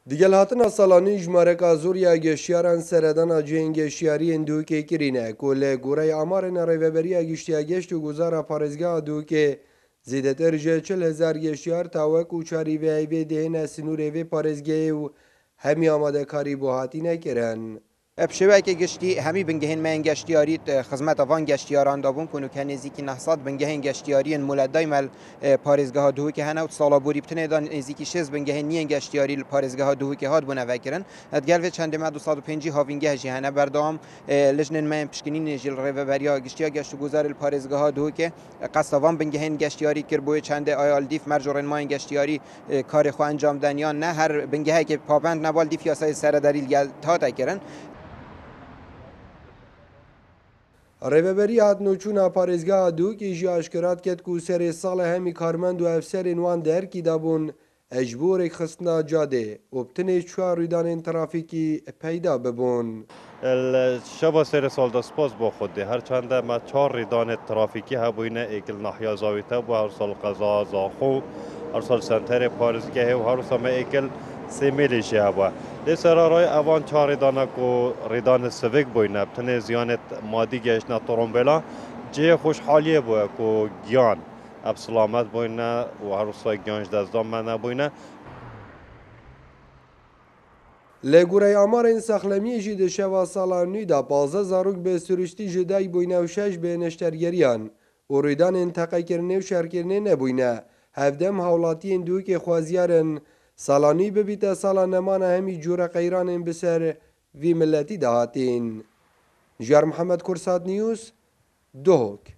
دیگه هاتنا سالانی جمارکا زوریا گشتیاران سردانا جین گشتیاری اندوکه کرینه کل گوره آمار نریوبریا گشتیا گشت و گزارا پارزگاه دوکه زیدتر جه 40,000 گشتیار تاوک و چاری وی ای وی دهنه سنوره وی پارزگاه و همی آماده کاری بو هاتی نکرن. بشوی که گشتی همی بنگهن من گشتیاری خدمت آوان گشتیاران دابون کنو که نزدیکی نهصد بنگهن گشتیاری مولدای مل پارزگاه دو که هنوت سالا بوری بتنه دان نزدیکی شش بنگهن نین گشتیاری پارزگاه دو که هاد بونه وکرن ادگال و چند ما 250 هاوینگه جهنه بردام لجنن من پشکنین جل ریوبریا گشتیا گشت گذار پارزگاه دو که قصوان بنگهن گشتیاری کربوی چند آیال دیف مرجورن ما گشتیاری کار خو انجام دنیان نه هر بنگهی که پابند نبال دیف یا سر دلیل گل تا تکرن ریوبری هات نوچونا پارزگاه دو که جی اشکرات کد کو سر سال همی کارمند و افسر نوان درکی دابون اجبور خستنا جاده و بتنه چوار ریدان ترافیکی پیدا ببون. الشبا سر سال دا سپاس با خود ده هر چند ما 4 ریدان ترافیکی هبوینه ایکل نحیا زاویتا و هر سال قضا زاخو هر سال سنتر پارزگاه و هر سال ما ایکل 3 میلیشی هوا ده سرارای اوان 4 ریدان کو ریدان سویک بوینه بتنه زیانت مادی گشنا ترومبلا جه خوشحالیه بوه کو گیان اب سلامت بوینه و هر سال گیانش دزدان منه بوینه لگوره آمار این سخلمی جید شوا سالانوی دا 15 زاروک به سرشتی جدای بوینه و 6 به نشترگریان و ریدان انتقای کرنه و شرکرنه نبوینه هفدم هولاتی اندوی که خوازیارن سالانی ببیت سالان نمان همی جور قیران بسر وی ملتی دهاتین. جار محمد کرسات نیوز دوک